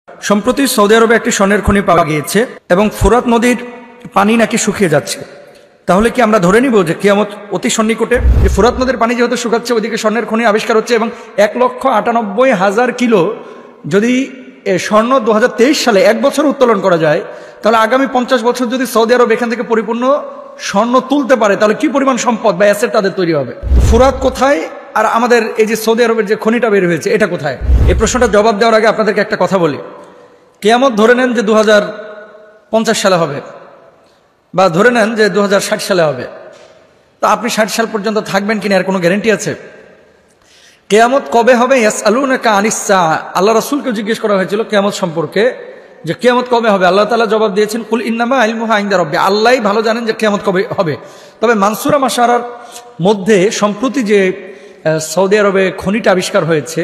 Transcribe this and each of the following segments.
সম্প্রতি সৌদি আরবে একটি স্বর্ণের খনি পাওয়া গিয়েছে এবং ফোরাত নদীর পানি নাকি শুকিয়ে যাচ্ছে। তাহলে কি আমরা ধরে নিব যে কিয়ামত অতি সন্নিকটে? যে ফোরাত নদীর পানি যেহেতু শুকাচ্ছে, ওইদিকে স্বর্ণের খনি আবিষ্কার হচ্ছে এবং 1,98,000 কিলো যদি স্বর্ণ 2023 সালে এক বছর উত্তোলন করা যায়, তাহলে আগামী 50 বছর যদি সৌদি আরব এখান থেকে পরিপূর্ণ স্বর্ণ তুলতে পারে, তাহলে কি পরিমাণ সম্পদ বা অ্যাসেট তাদের তৈরি হবে। ফোরাত কোথায় আর আমাদের এই যে সৌদি আরবের যে খনিটা বের হয়েছে এটা কোথায়? এই প্রশ্নটা জবাব দেওয়ার আগে আপনাদেরকে একটা কথা বলি। কিয়ামত ধরে নেন যে 2050 সালে হবে, বা ধরে নেন যে 2060 সালে হবে, তো আপনি 60 সাল পর্যন্ত থাকবেন কিনা এর কোনো গ্যারান্টি আছে? কিয়ামত কবে হবে? ইয়াসআলুনাকা আনিস সাআ, আল্লাহ রাসূলকে জিজ্ঞেস করা হয়েছিল কিয়ামত সম্পর্কে যে কিয়ামত কবে হবে। আল্লাহ তাআলা জবাব দিয়েছেন, কুল ইন্নামা ইলমুহা ইনদা রাব্বি, আল্লাহই ভালো জানেন যে কিয়ামত কবে হবে। তবে মানসুরা মাশারার মধ্যে সম্প্রতি যে সৌদি আরবে খনিটা আবিষ্কার হয়েছে,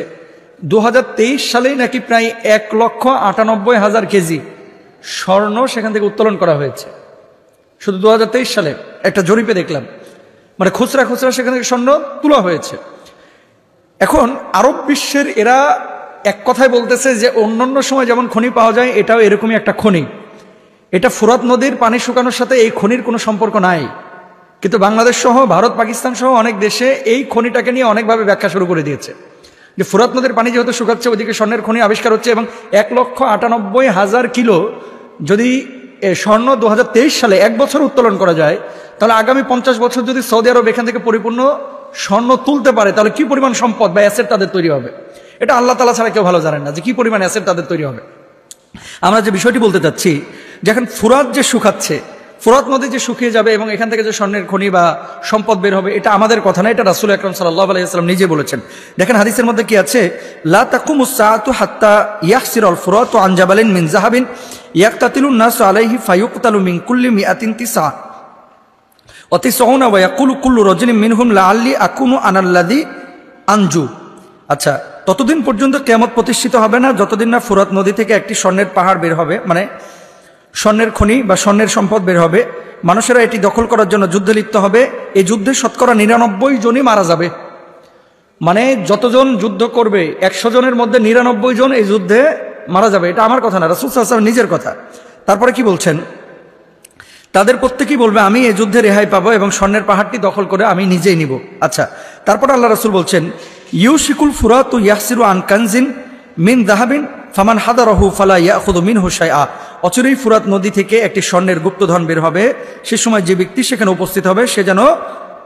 2023 সালেই নাকি প্রায় 1,98,000 কেজি স্বর্ণ সেখান থেকে উত্তোলন করা হয়েছে। শুধু 2023 সালে একটা জরিপে দেখলাম, মানে খুচরা খুচরা সেখান থেকে স্বর্ণ তোলা হয়েছে। এখন আরব বিশ্বের এরা এক কথায় বলতেছে যে অন্যান্য সময় যেমন খনি পাওয়া যায়, এটাও এরকমই একটা খনি। এটা ফোরাত নদীর পানি শুকানোর সাথে এই খনির কোনো সম্পর্ক নাই। কিন্তু বাংলাদেশ সহ ভারত, পাকিস্তান সহ অনেক দেশে এই খনিটাকে নিয়ে অনেকভাবে ব্যাখ্যা শুরু করে দিয়েছে যে ফোরাত নদীর পানি যেহেতু শুকাচ্ছে, ওইদিকে স্বর্ণের খনি আবিষ্কার হচ্ছে এবং 1,98,000 কিলো যদি স্বর্ণ 2023 সালে এক বছর উত্তোলন করা যায়, তাহলে আগামী 50 বছর যদি সৌদি আরব এখান থেকে পরিপূর্ণ স্বর্ণ তুলতে পারে, তাহলে কি পরিমাণ সম্পদ বা অ্যাসেট তাদের তৈরি হবে। এটা আল্লাহ তাআলা ছাড়া কেউ ভালো জানেন না যে কি পরিমাণ অ্যাসেট তাদের তৈরি হবে। আমরা যে বিষয়টি বলতে চাচ্ছি, যখন ফুরাত যে শুকাচ্ছে, ফোরাত নদী যে শুকিয়ে যাবে এবং এখান থেকে যে স্বর্ণের খনি বা সম্পদ বের হবে, এটা আমাদের কথা না, এটা রাসূল আকরাম সাল্লাল্লাহু আলাইহি ওয়াসাল্লাম নিজে বলেছেন। দেখেন হাদিসের মধ্যে কি আছে, লা তাকুমুস সাআতু হাত্তা ইয়াখসিরাল ফুরাতু আন জাবালিন মিন যাহাবিন ইয়াকতাতিলুন নাসু আলাইহি ফায়ুকতালু মিন কুল্লি মিআতিন তিসা ওয়া তিসউনা ওয়া ইয়াকুলু কুল্লু রাজুলিন মিনহুম লাআল্লি আকুনু আনাল্লাযী আনজু। আচ্ছা, ততদিন পর্যন্ত কিয়ামত প্রতিষ্ঠিত হবে না যতদিন না ফোরাত নদী থেকে একটি স্বর্ণের পাহাড় বের হবে, মানে স্বর্ণের খনি বা স্বর্ণের সম্পদ বের হবে। মানুষেরা এটি দখল করার জন্য যুদ্ধে লিপ্ত হবে। এই যুদ্ধে শতকরা 99 জনই মারা যাবে। মানে যতজন যুদ্ধ করবে 100 জনের মধ্যে 99 জন এই যুদ্ধে মারা যাবে। এটা আমার কথা না, রাসূল সাল্লাল্লাহু আলাইহি ওয়াসাল্লাম নিজের কথা। তারপরে কি বলছেন, তাদের প্রত্যেকেই বলবে আমি এই যুদ্ধে রেহাই পাবো এবং স্বর্ণের পাহাড়টি দখল করে আমি নিজেই নিব। আচ্ছা, তারপর আল্লাহ রাসূল বলছেন, ইউশিকুল ফুরাতু ইয়াহসিরু আন কানজিন মিন যাহাবিন ফামান হাদারাহু ফালা ইয়াখুযু মিনহু শাইআ। অচিরেই ফুরাত নদী থেকে একটি স্বর্ণের গুপ্তধন বের হবে। সে সময় যে ব্যক্তি সেখানে উপস্থিত হবে সে যেন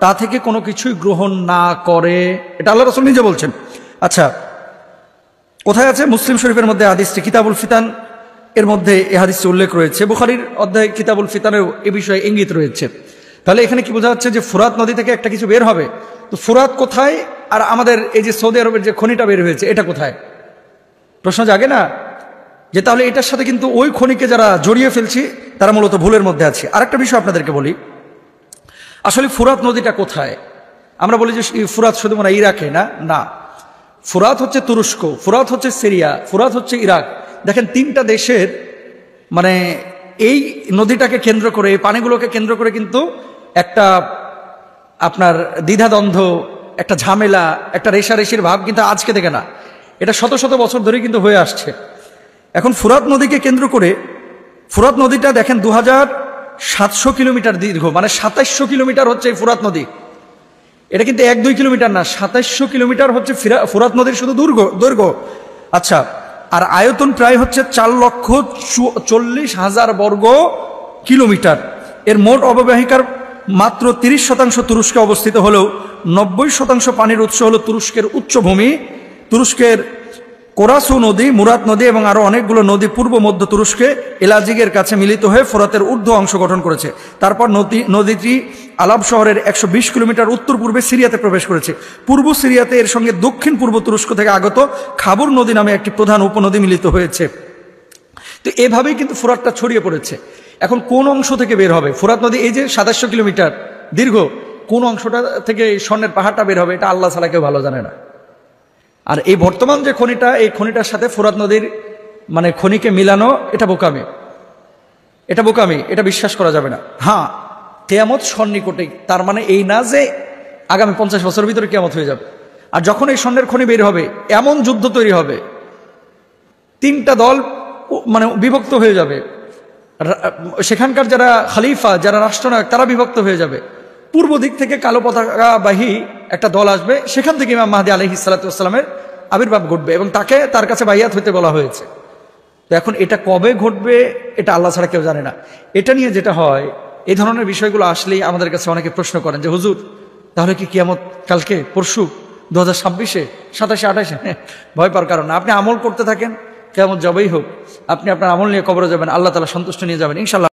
তা থেকে কোনো কিছুই গ্রহণ না করে। এটা আল্লাহ রাসূল নিজে বলছেন। আচ্ছা, কোথায় আছে? মুসলিম শরীফের মধ্যে হাদিসটি কিতাবুল ফিতান এর মধ্যে এই হাদিসটি উল্লেখ রয়েছে। বুখারীর অধ্যায় কিতাবুল ফিতানেও এ বিষয়ে ইঙ্গিত রয়েছে। তাহলে এখানে কি বোঝা যাচ্ছে যে ফুরাত নদী থেকে একটা কিছু বের হবে। তো ফুরাত কোথায় আর আমাদের এই যে সৌদি আরবের যে খনিটা বের হয়েছে এটা কোথায়? প্রশ্ন জাগে না যে তাহলে এটার সাথে কিন্তু ওই খনিকে যারা জড়িয়ে ফেলছি তারা মূলত ভুলের মধ্যে আছে। আরেকটা বিষয় আপনাদেরকে বলি, আসলে ফুরাত নদীটা কোথায়? আমরা বলি যে ফুরাত শুধু মানে ইরাকে, না না, ফুরাত হচ্ছে তুরস্ক, ফুরাত হচ্ছে সিরিয়া, ফুরাত হচ্ছে ইরাক। দেখেন তিনটা দেশের মানে এই নদীটাকে কেন্দ্র করে, এই পানিগুলোকে কেন্দ্র করে কিন্তু একটা আপনার দ্বিধাদ্বন্দ্ব, একটা ঝামেলা, একটা রেষারেষির ভাব কিন্তু আজকে থেকে না, এটা শত শত বছর ধরে কিন্তু হয়ে আসছে। এখন ফুরাত নদীকে কেন্দ্র করে, ফুরাত নদীটা দেখেন 2700 কিলোমিটার দীর্ঘ, মানে 2700 কিলোমিটার হচ্ছে এই ফুরাত নদী। এটা কিন্তু 1-2 কিলোমিটার না, 2700 কিলোমিটার হচ্ছে ফুরাত নদীর শুধু দৈর্ঘ্য। আচ্ছা, আর আয়তন প্রায় হচ্ছে 4,40,000 বর্গ কিলোমিটার। এর মোট অববাহিকার মাত্র 30% তুরস্কে অবস্থিত হলেও 90% পানির উৎস হলো তুরস্কের উচ্চভূমি। তুরস্কের কোরাসু নদী, মুরাত নদী এবং আরো অনেকগুলো নদী পূর্ব মধ্য তুরস্কে এলাজিগের কাছে মিলিত হয়ে ফোরাতের ঊর্ধ্ব অংশ গঠন করেছে। তারপর নদীটি আলাব শহরের 120 কিলোমিটার উত্তর পূর্বে সিরিয়াতে প্রবেশ করেছে। পূর্ব সিরিয়াতে এর সঙ্গে দক্ষিণ পূর্ব তুরস্ক থেকে আগত খাবুর নদী নামে একটি প্রধান উপনদী মিলিত হয়েছে। তো এভাবেই কিন্তু ফোরাতটা ছড়িয়ে পড়েছে। এখন কোন অংশ থেকে বের হবে ফোরাত নদী? এই যে 2700 কিলোমিটার দীর্ঘ, কোন অংশটা থেকে এই স্বর্ণের পাহাড়টা বের হবে এটা আল্লাহ ছাড়া কেউ ভালো জানে না। আর এই বর্তমান যে খনিটা, এই খনিটার সাথে ফোরাত নদীর মানে খনিকে মিলানো এটা বোকামি, এটা বিশ্বাস করা যাবে না। হ্যাঁ, কিয়ামত সন্নিকটে, তার মানে এই না যে আগামী 50 বছরের ভিতরে কিয়ামত হয়ে যাবে। আর যখন এই স্বর্ণের খনি বের হবে, এমন যুদ্ধ তৈরি হবে, তিনটা দল মানে বিভক্ত হয়ে যাবে। সেখানকার যারা খলিফা, যারা রাষ্ট্রনায়ক, তারা বিভক্ত হয়ে যাবে। পূর্ব দিক থেকে কালো পতাকাবাহী একটা দল আসবে, সেখান থেকে ইমাম মাহদী আলাইহিস সালাতু ওয়াস সালামের আবির্ভাব ঘটবে এবং তাকে তার কাছে বাইয়াত হইতে বলা হয়েছে। তো এখন এটা কবে ঘটবে এটা আল্লাহ ছাড়া কেউ জানে না। এটা নিয়ে যেটা হয়, এই ধরনের বিষয়গুলো আসলেই আমাদের কাছে অনেকে প্রশ্ন করেন যে হুজুর তাহলে কি কিয়ামত কালকে, পরশু, 2026-এ, 27-এ, 28-এ? ভয় পাওয়ার কারণ না। আপনি আমল করতে থাকেন, কিয়ামত যবেই হোক আপনি আপনার আমল নিয়ে কবরে যাবেন, আল্লাহ তাআলা সন্তুষ্ট নিয়ে যাবেন ইনশাআল্লাহ।